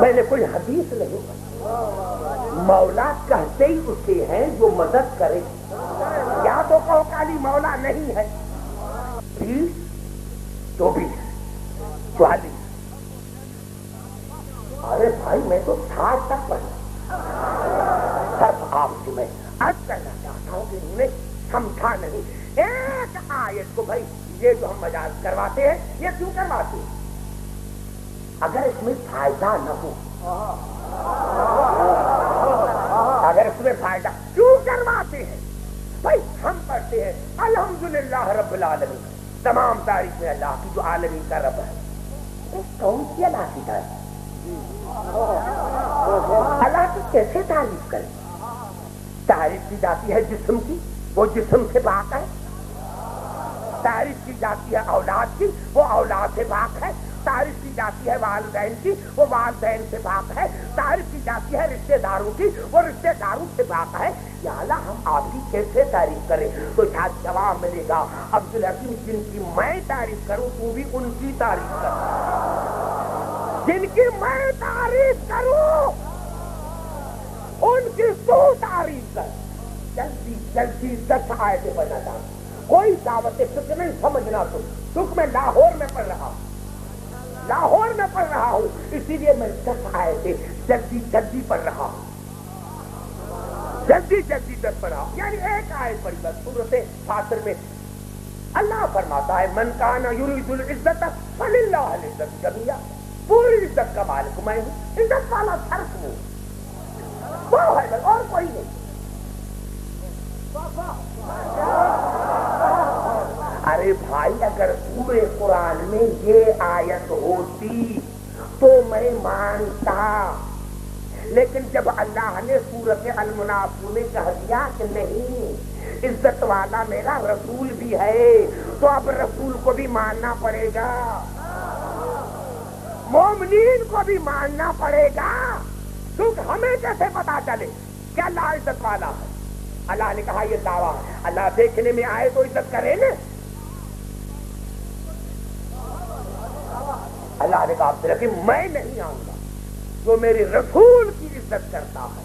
میں نے کوئی حدیث نہیں پڑھی. مولا کہتے ہی اسے ہیں جو مدد کرے. یا تو کہو کالی مولا نہیں ہے. 20 24 44. ارے بھائی میں تو 60 تک پڑھا. صرف آپ سے میں عرض کرنا چاہتا ہوں کہ انہوں نے سمجھا نہیں. ایک آیت کو بھائی یہ جو ہم مجاز کرواتے ہیں یہ کیوں کرواتے ہیں؟ اگر اس میں فائدہ نہ ہو, اگر اس میں فائدہ کیوں کرواتے ہیں؟ بھائی ہم پڑھتے ہیں الحمدللہ رب العالمین, تمام تعریفیں اللہ کی جو عالمین کا رب ہے. کون سی اللہ کی تعریف؟ اللہ کی کیسے تعریف کریں؟ تعریف کی جاتی ہے جسم کی, وہ جسم سے پاک ہے. تعریف کی جاتی ہے اولاد کی, وہ اولاد سے پاک ہے. تعریف کی جاتی ہے والدین کی, وہ والدین سے پاک ہے. تعریف کی جاتی ہے رشتہ داروں کی, وہ رشتہ داروں سے پاک ہے. یا اللہ ہم آپ کی کیسے تعریف کریں؟ تو شاید جواب ملے گا عبدالحکیم جن کی میں تعریف کروں تو بھی ان کی تعریف کر, جن کی میں تعریف کروں ان کی تو تعریف کر. جلدی جلدی 10 آیتیں پڑھنا چاہتا ہوں. کوئی دعوت فکر نہیں سمجھنا. تو کیونکہ میں لاہور میں پڑھ رہا ہوں, لاہور میں پڑھ رہا ہوں, اسی لیے میں 10 آیتیں جلدی جلدی پڑھ رہا ہوں. جلدی جلدی 10 پڑھا, یعنی ایک آیت پڑھی بس. سورۃ فاطر میں اللہ فرماتا ہے من کان یرید العزت فللہ العزت جمیعا, پوری عزت کا مالک میں ہوں. عزت والا صرف وہ ہے اور کوئی نہیں. ارے بھائی اگر پورے قرآن میں یہ آیت ہوتی تو میں مانتا, لیکن جب اللہ نے سورۃ المنافقون میں کہہ دیا کہ نہیں عزت والا میرا رسول بھی ہے, تو اب رسول کو بھی ماننا پڑے گا, مومنین کو بھی ماننا پڑے گا. کیونکہ ہمیں کیسے پتا چلے کہ اللہ عزت والا ہے؟ اللہ نے کہا یہ دعویٰ, اللہ دیکھنے میں آئے تو عزت کرے نا. اللہ نے کہا کہ میں نہیں آؤں گا, جو میرے رسول کی عزت کرتا ہے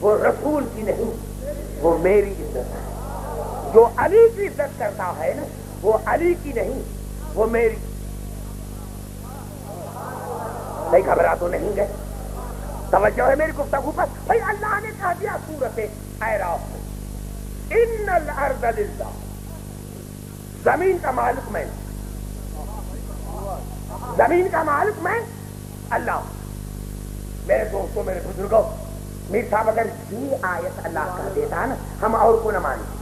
وہ رسول کی نہیں, وہ میری عزت ہے. جو علی کی عزت کرتا ہے نا وہ علی کی نہیں, وہ میری. نہیں گھبرا تو نہیں گئے؟ توجہ ہے میری گفتگو پر. بھائی اللہ نے کہہ دیا سورۃ اعراف میں ان الارض للہ, زمین کا مالک میں, زمین کا مالک میں اللہ. میرے دوستوں میرے بزرگوں, میر صاحب اگر یہ آیت اللہ کہہ دیتا نا ہم اور کو نہ مانتے.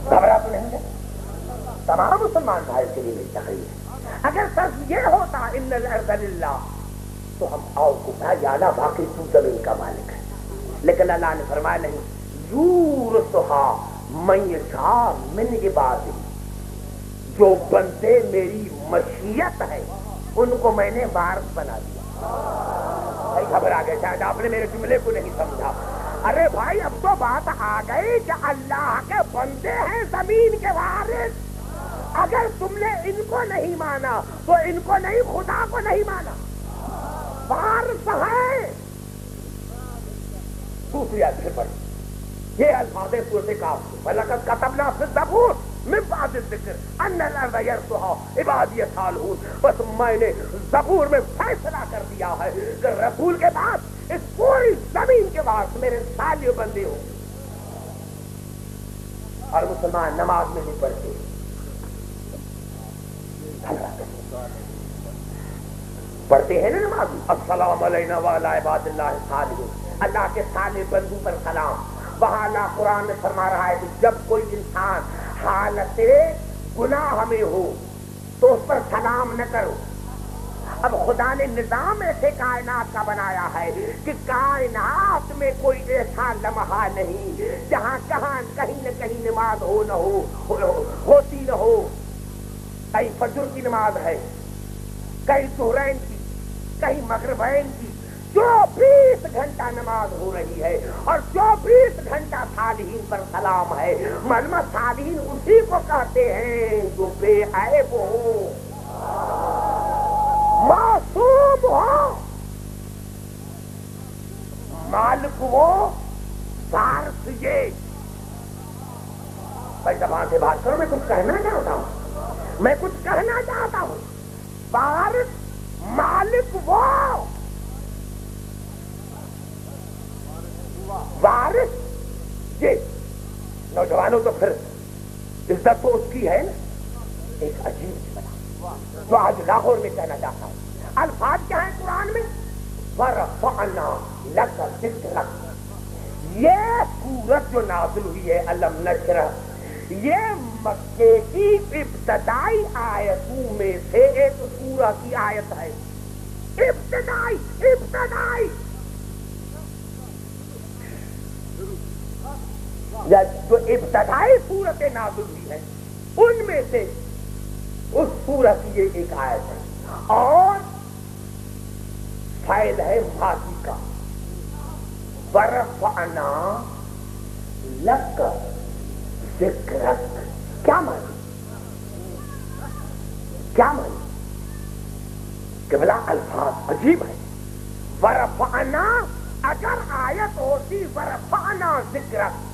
گھبرا تو نہیں ہے؟ تمام مسلمان بھائی کے لیے میری تقریر ہے. اگر صرف یہ ہوتا ان الارض للہ تو ہم اور کو کہا یا اللہ باقی تو زمین کا مالک ہے. لیکن اللہ نے فرمایا نہیں یورثھا من یشاء من عبادی, جو بندے میری مشیت ہے ان کو میں نے وارث بنا دیا. بھائی گھبرا گئے شاید آپ نے میرے جملے کو نہیں سمجھا. ارے بھائی اب تو بات آ گئی کہ اللہ کے بندے ہیں زمین کے وارث. اگر تم نے ان کو نہیں مانا تو ان کو نہیں, خدا کو نہیں مانا. وارث ہے. دوسری آیت پڑھ, یہ الفاظ سورۃ کاف وَلَقَدْ كَتَبْنَا فِي الزَّبُورِ من بعد الذکر ان الارض یرثها عبادی الصالحون. بس میں نے زبور میں فیصلہ کر دیا ہے کہ رسول کے بعد اس پوری زمین کے بعد میرے صالح بندے ہوں. اور مسلمان نماز میں بھی پڑھتے پڑھتے ہیں نا نماز میں, السلام علینا وعلی عباد اللہ الصالحین, اللہ کے صالح بندوں پر سلام. وہاں اللہ قرآن میں فرما رہا ہے کہ جب کوئی انسان حالت گناہ میں ہو تو اس پر سلام نہ کرو. اب خدا نے نظام ایسے کائنات کا بنایا ہے کہ کائنات میں کوئی ایسا لمحہ نہیں جہاں کہیں نہ کہیں نماز ہو نہ ہوتی نہ ہو. کہیں فجر کی نماز ہے, کہیں ظہرین کی, کہیں مغربین کی. 24 گھنٹہ نماز ہو رہی ہے اور 24 گھنٹہ صالحین پر سلام ہے. معلوم صالحین اسی کو کہتے ہیں جو بے عیب ہو. وہ وارث یہ. بھائی زبان سے بات کرو، میں کچھ کہنا چاہتا ہوں، میں کچھ کہنا چاہتا ہوں. وارث مالک وہ، وارث یہ. نوجوانوں تو پھر عزت تو اس کی ہے نا. ایک عجیب سی بنا جو آج لاہور میں کہنا چاہتا ہوں. الفاظ کیا ہیں قرآن میں؟ وَرَفَعْنَا لَكَ ذِكْرَكَ. یہ سورت جو نازل ہوئی ہے الم نشرح، یہ مکے کی ابتدائی آیتوں میں سے ایک سورہ کی آیت ہے. ابتدائی جو ابتدائی صورتیں نازل ہوئی ہیں ان میں سے اس سورت کی یہ ایک آیت ہے، اور فعل ہے ماضی کا. وَرَفَعْنَا لَكَ ذِكْرَكَ. کیا معنی؟ کیا معنی؟ قبلہ الفاظ عجیب ہے. وَرَفَعْنَا اگر آیت ہوتی وَرَفَعْنَا ذِكْرَكَ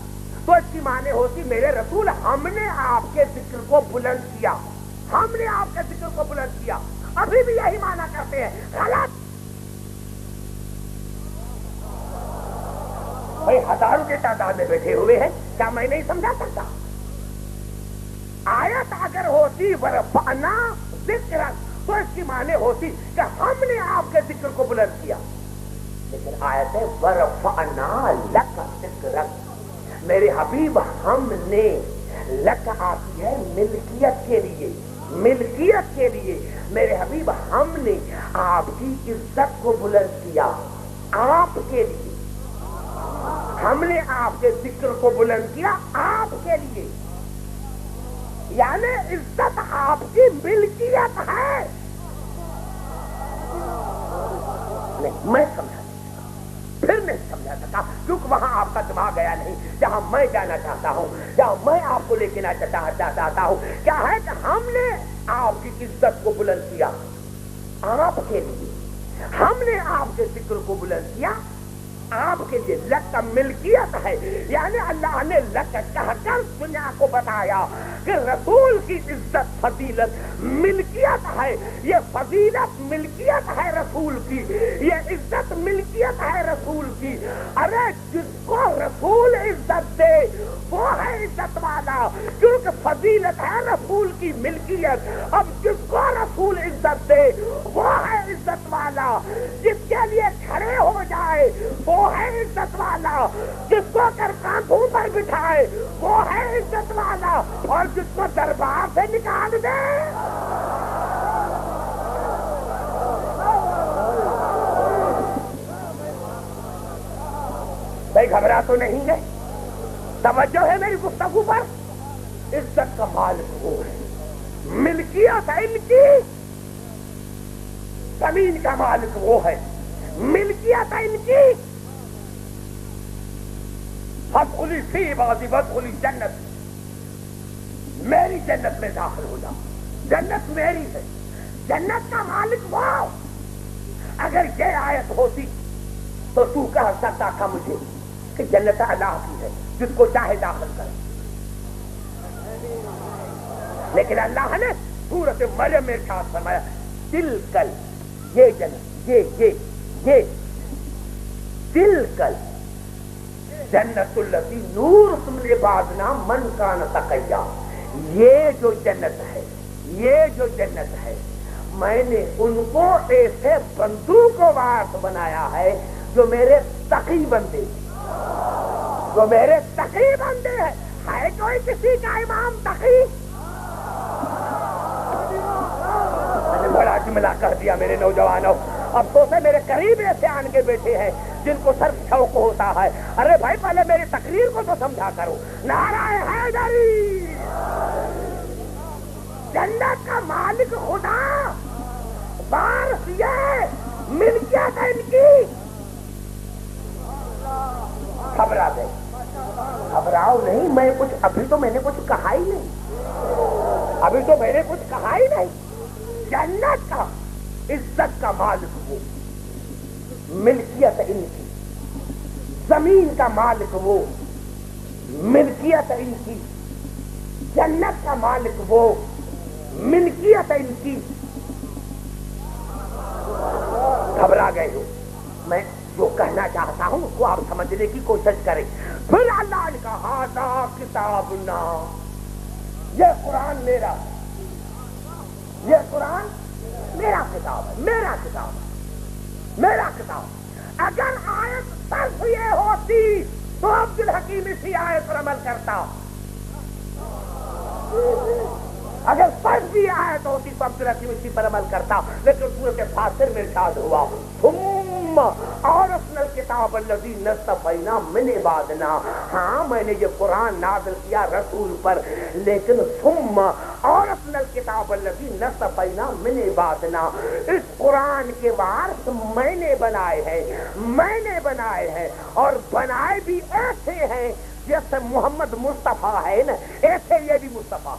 تو اس کی معنی ہوتی میرے رسول ہم نے آپ کے ذکر کو بلند کیا، ہم نے آپ کے ذکر کو بلند کیا. ابھی بھی یہی معنی کرتے ہیں، غلط. بھائی ہزاروں کے تعداد میں بیٹھے ہوئے ہیں، کیا میں نہیں سمجھا سکتا؟ آیت اگر ہوتی ورفعنا ذکرک تو اس کی معنی ہوتی کہ ہم نے آپ کے ذکر کو بلند کیا. لیکن آیت ہے ورفعنا لک ذکرک. میرے حبیب ہم نے، لک آتی ہے ملکیت کے لیے، ملکیت کے لیے. میرے حبیب ہم نے آپ کی عزت کو بلند کیا آپ کے لیے. ہم نے آپ کے ذکر کو بلند کیا آپ کے لیے. یعنی عزت آپ کی ملکیت ہے. نہیں میں سمجھا پھر نہیں سمجھا سکا کیونکہ وہاں آپ کا دماغ گیا نہیں. جہاں میں جانا چاہتا ہوں، جہاں میں آپ کو لے کے چاہتا ہوں، کیا ہے کہ ہم نے آپ کی عزت کو بلند کیا آپ کے لیے. ہم نے آپ کے ذکر کو بلند کیا آپ کے لیے. لک کا ملکیت ہے، یعنی اللہ نے لک کہہ کر دنیا کو بتایا کہ رسول کی عزت فضیلت ملکیت ہے. یہ فضیلت ملکیت ہے رسول کی، یہ عزت ملکیت ہے رسول کی. ارے جس کو رسول عزت دے وہ ہے عزت والا، کیونکہ فضیلت ہے رسول کی ملکیت. اب جس کو رسول عزت دے وہ ہے عزت والا. جس کے لیے کھڑے ہو جائے وہ ہے عزت والا، جس کو کر کاندھوں پر بٹھائے وہ ہے عزت والا، اور جس کو دربار سے نکال دے بھائی گھبرا تو نہیں ہے؟ توجہ ہے میری گفتگو پر. عزت کا مالک وہ ہے، ملکیت ہے ان کی. زمین کا مالک وہ ہے، ملکیت ہے ان کی. فادخلی فی عبادی وادخلی جنت. میری جنت میں داخل ہو جاؤ، جنت میری ہے. جنت کا مالک وہ. اگر یہ آیت ہوتی تو تو کہہ سکتا تھا مجھے کہ جنت اللہ کی ہے، جس کو چاہے داخل کرے. لیکن اللہ نے سورۃ مریم میں ارشاد فرمایا تلکل، یہ جنت، یہ تلکل جنت التی نورث من عبادنا من کان تقیا. یہ جو جنت ہے، یہ جو جنت ہے، میں نے ان کو ایسے بندوں کو وارث بنایا ہے جو میرے تقی بندے، جو میرے تقی بندے ہیں. ہے کوئی کسی کا امام تقی؟ میں نے بڑا جملہ کر دیا میرے نوجوانوں. افسوس ہے میرے قریب ایسے آن کے بیٹھے ہیں جن کو صرف شوق ہوتا ہے. ارے بھائی پہلے میری تقریر کو تو سمجھا کرو. نعرہ حیدری. جنت کا مالک خدا، وارث یہ، ملکیت ہے ان کی. گھبرا گئے؟ گھبراؤ نہیں. میں کچھ ابھی تو میں نے کچھ کہا ہی نہیں، ابھی تو میں نے کچھ کہا ہی نہیں. جنت کا عزت کا مالک وہ، ملکیت ان کی. زمین کا مالک وہ، ملکیت ان کی، جنت کا مالک وہ، ملکیت ان کی۔ گھبرا گئے ہو؟ میں جو کہنا چاہتا ہوں اس کو آپ سمجھنے کی کوشش کریں۔ پھر اللہ نے کہا ھذا کتابنا، یہ قرآن میرا، یہ قرآن میرا کتاب ہے، میرا کتاب ہے، میرا کتاب۔ اگر آیت صرف یہ ہوتی تو عبدالحکیم اسی آیت پر عمل کرتا، اگر صرف یہ آیت ہوتی تو عبدالحکیم اسی پر عمل کرتا، لیکن سورۃ فاطر میں ارشاد ہوا ثم اورثنا الکتاب الذی اصطفینا من عبادنا۔ ہاں میں نے یہ قرآن نازل کیا رسول پر، لیکن ثم اورثنا الکتاب الذی اصطفینا من عبادنا، اس قرآن کے وارث میں نے بنائے ہیں، میں نے بنائے ہیں، اور بنائے بھی ایسے ہیں جیسے محمد مصطفیٰ ہے نا، ایسے یہ بھی مصطفیٰ۔